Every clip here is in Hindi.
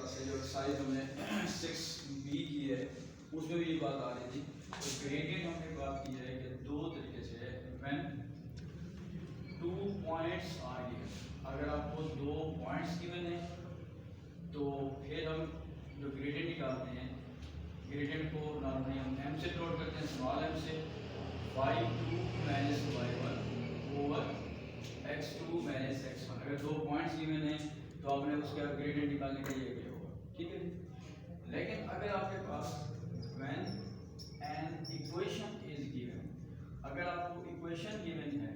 पास है जो एक्सरसाइज हमने 6B की है उसमें भी ये बात आ रही थी। तो ग्रेडियंट हमने बात की है कि दो तरीके से है। व्हेन 2 पॉइंट्स आर गिवन, अगर आपको 2 पॉइंट्स गिवन है तो फिर हम जो ग्रेडियंट निकालते हैं, ग्रेडियंट को नॉर्मली हम m से प्लॉट करते हैं, स्मॉल m से, y2 minus y1 over x2 minus x1। अगर 2 पॉइंट्स गिवन है तो आपने उसका ग्रेडियंट निकालने के लिए क्या होगा, ठीक है। लेकिन अगर आपके पास when an equation is given, अगर आपको इक्वेशन गिवन है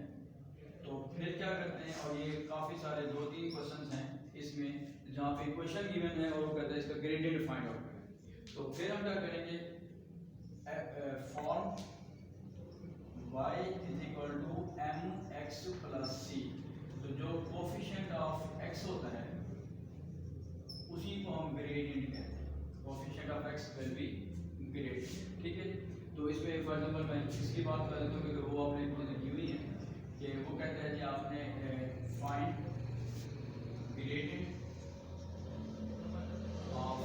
तो फिर क्या करते हैं, और ये काफ़ी सारे 2-3 क्वेश्चंस हैं इसमें जहाँ पे इक्वेशन गिवन है और वो कहते हैं इसका ग्रेडियंट फाइंड आउट करें। तो फिर हम क्या करेंगे, form y is equal to mx plus c। तो जो कोफिशिएंट ऑफ x होता है उसी को हम ग्रेडियंट कहते हैं। Coefficient of x will be gradient, ठीक है। तो इसमें फॉर एग्जांपल मैं इसकी बात कर लेता हूँ क्योंकि वो आपने मुझे दी हुई है कि वो कहते हैं कि आपने find gradient of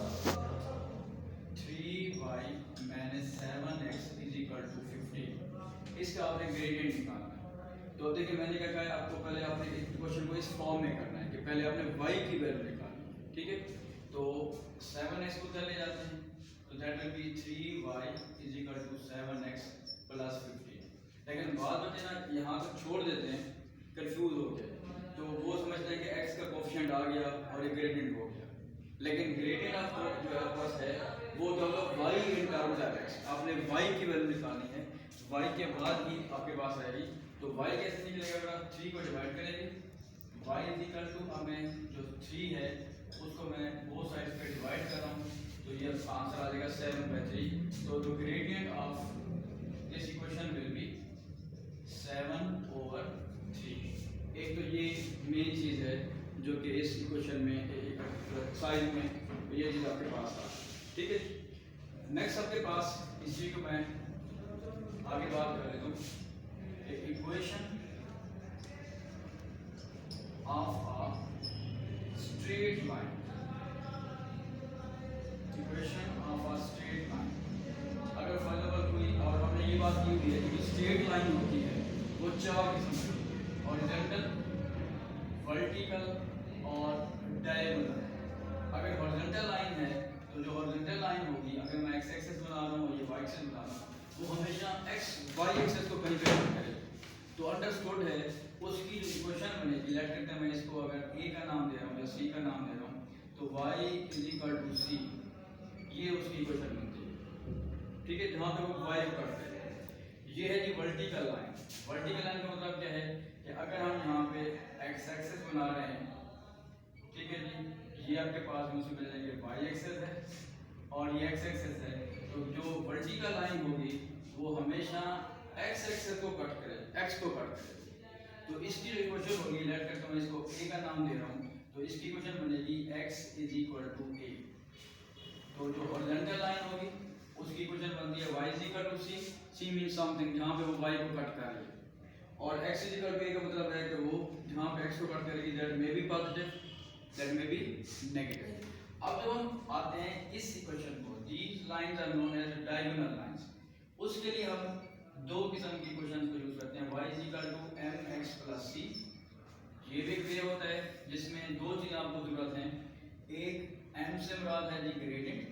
3y minus 7x is equal to 15। इसका आपने ग्रेडियंट निकालना है। तो देखिए मैंने क्या कहा है आपको, पहले आपने इस क्वेश्चन को इस फॉर्म में करना है कि पहले आपने y की वैल्यू निकालनी है, ठीक है। तो 7x को उधर ले जाते हैं तो that will be 3y is equal to 7x plus 15। लेकिन बाद में ना यहाँ तो छोड़ देते हैं कंफ्यूज हो गए, तो वो समझते हैं कि x का कोफिशिएंट आ गया और ये ग्रेडियंट हो गया। लेकिन ग्रेडियंट आपको जो आपके पास है वो तो y in terms of x, आपने y की वैल्यू निकालनी है, y के बाद ही आपके पास आएगी। तो y कैसे निकलेगा, अगर आप 3 को डिवाइड करेंगे, y इज इक्वल टू हमें जो 3 है उसको मैं बोथ साइड्स पे डिवाइड कर रहा हूँ तो ये आंसर आ जाएगा 7/3। तो the gradient of this equation will be 7/3। एक तो ये मेन चीज़ है जो कि इस इक्वेशन में साइज में ये चीज़ आपके पास आ, ठीक है। नेक्स्ट आपके पास इसी को मैं आगे बात कर लेता हूँ, एक equation of a straight line, equation of a straight line. अगर फॉर एग्जांपल कोई, और हमने ये बात की हुई है कि स्ट्रेट लाइन होती है वो 4 किस्म की होती है, हॉरिजॉन्टल, वर्टिकल और डायगोनल। अगर हॉरिजॉन्टल लाइन है तो जो हॉरिजॉन्टल लाइन होगी, अगर मैं x एक्सिस बना रहा हूँ और ये y एक्सिस बना रहा हूँ, वो हमेशा x y एक्सिस को कहीं पे करेगी। तो अंडरस्टूड है उसकी जो इक्वेशन बनेगी, लेट करते हैं मैं इसको अगर a का नाम दे रहा हूँ या c का नाम दे रहा हूँ, तो y is equal to c, ये उसकी इक्वेशन बनती है, ठीक है, जहाँ पे वो y को करते हैं। ये है जी वर्टिकल लाइन। वर्टिकल लाइन का मतलब क्या है कि अगर हम यहाँ पे x एक्सिस बना रहे हैं, ठीक है जी, ये आपके पास मुझे मिल जाएंगे y एक्सिस है और ये x एक्सिस है, तो जो वर्टिकल लाइन होगी वो हमेशा x एक्सिस को कट करे, x को कट करे। तो इसकी जो इक्वेशन होगी, लेट करके मैं इसको a का नाम दे रहा हूँ, तो इसकी इक्वेशन बनेगी x is equal to a। तो जो हॉरिजॉन्टल लाइन होगी उसकी इक्वेशन बनती है y is equal to c, c means something जहाँ पे वो y को कट कर रही है, और x is equal to a का मतलब है कि वो जहाँ पे x को कट करेगी that may be positive, that may be negative. अब जब हम आते हैं इस इक्वेशन को, these lines are known as diagonal lines, उसके लिए हम दो किस्म की इक्वेशंस को यूज करते हैं, y is equal to mx plus c। ये भी वे होता है जिसमें दो चीज़ आपको जरूरत है, एक m से मुराद है जी ग्रेडियंट,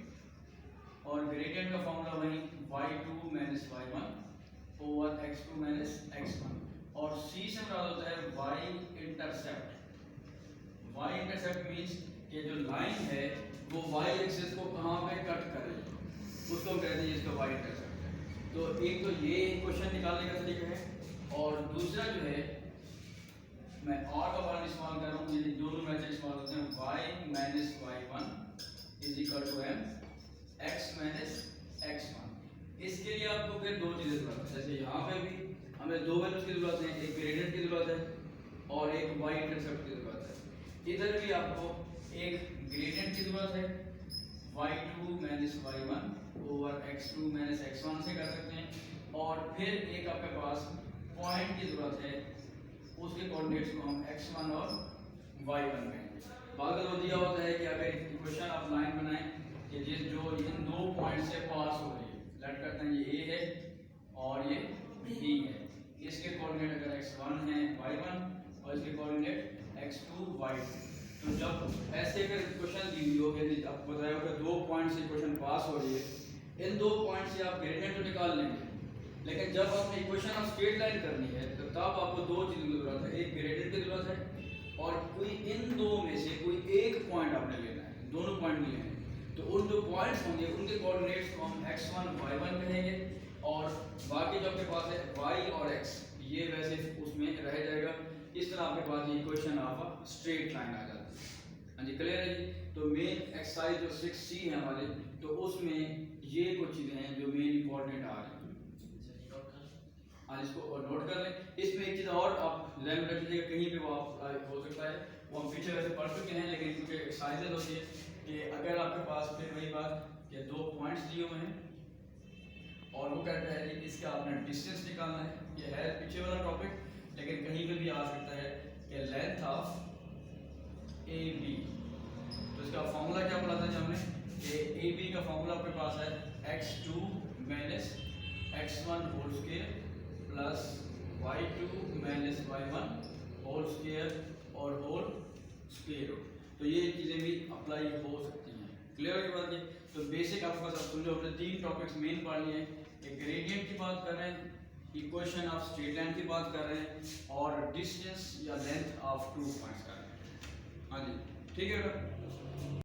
और ग्रेडियंट का फॉर्मूला वही y2 minus y1 over x2 minus x1, और c से मुराद होता है y intercept. y intercept means कि जो लाइन है वो y एक्सिस को कहाँ पे कट करेगी, उसको कहते हैं इसका y इंटरसेप्ट है। तो एक तो ये क्वेश्चन निकालने का तरीका है, और दूसरा जो है मैं और का फॉर्मूला इस्तेमाल कर रहा हूँ, ये दोनों मेथड इस्तेमाल होते हैं, y minus y1 is equal to m x minus x1। इसके लिए आपको फिर दो चीज़ें जरूरत है, जैसे यहाँ पे भी हमें दो वैल्यूज की जरूरत है, एक ग्रेडियंट की जरूरत है और एक y इंटरसेप्ट की जरूरत है। इधर भी आपको एक ग्रेडियंट की जरूरत है, y2 minus y1 over x2 minus x1 से कर सकते हैं, और फिर एक आपके पास पॉइंट की जरूरत है, उसके कोऑर्डिनेट्स को हम x1 और y1 कहेंगे। पागल वो दिया होता है कि अगर इक्वेशन आप लाइन बनाएं कि जिस जो इन दो पॉइंट से पास हो रही है, लेट करते हैं ये ए है और ये बी है, इसके कोऑर्डिनेट अगर x1 है y1 और इसके कोऑर्डिनेट x2 y2, तो जब ऐसे अगर इक्वेशन दी हुई हो, यदि आपको बताया होगा दो पॉइंट से इक्वेशन पास हो रही है, इन दो पॉइंट से आप ग्रेडियंट तो निकाल लेंगे, लेकिन जब आपने इक्वेशन ऑफ स्ट्रेट लाइन करनी है तो तब आपको दो चीज़ों की जरूरत है, एक ग्रेडियंट की जरूरत है और कोई इन दो में से कोई एक पॉइंट आपने लेना है, दोनों पॉइंट मिले हैं तो उन जो पॉइंट्स होंगे उनके कोऑर्डिनेट्स को हम x1 y1 कहेंगे और बाकी जो आपके पास है y और x ये वैसे उसमें रह जाएगा। इस तरह आपके पास ये equation of a straight line आ जाती है। हाँ जी, क्लियर है जी। तो मेन एक्सरसाइज जो 6C है हमारे, तो उसमें ये कुछ चीज़ें हैं जो मेन इंपॉर्टेंट आ रही हैं। हाँ, इसको नोट कर लें। इसमें एक चीज़ और आप ध्यान में रख लीजिएगा, कहीं पे वो आप हो सकता है वो हम पीछे वैसे पढ़ चुके हैं, लेकिन क्योंकि एक्सरसाइजेज होती है कि अगर आपके पास फिर वही बात कि दो पॉइंट्स दिए हुए हैं और वो कहता है कि इसका आपने डिस्टेंस निकालना है, ये है पीछे वाला टॉपिक, लेकिन कहीं पे भी आ सकता है कि लेंथ ऑफ ए बी, तो इसका फॉर्मूला क्या पढ़ा था जब हमने कि ए बी का फॉर्मूला आपके पास है x2 minus x1 whole square plus y2 minus y1 whole square और होल स्क्वायर। तो ये चीज़ें भी अप्लाई हो सकती हैं। क्लियर है बात ये? तो बेसिक आपके पास आप समझो, हमने तीन टॉपिक्स मेन पढ़ लिए हैं, एक ग्रेडियंट की बात कर रहे हैं, इक्वेशन ऑफ स्ट्रेट लाइन की बात कर रहे हैं और डिस्टेंस या लेंथ ऑफ टू पॉइंट्स कर रहे हैं। हाँ जी, ठीक है बेटा।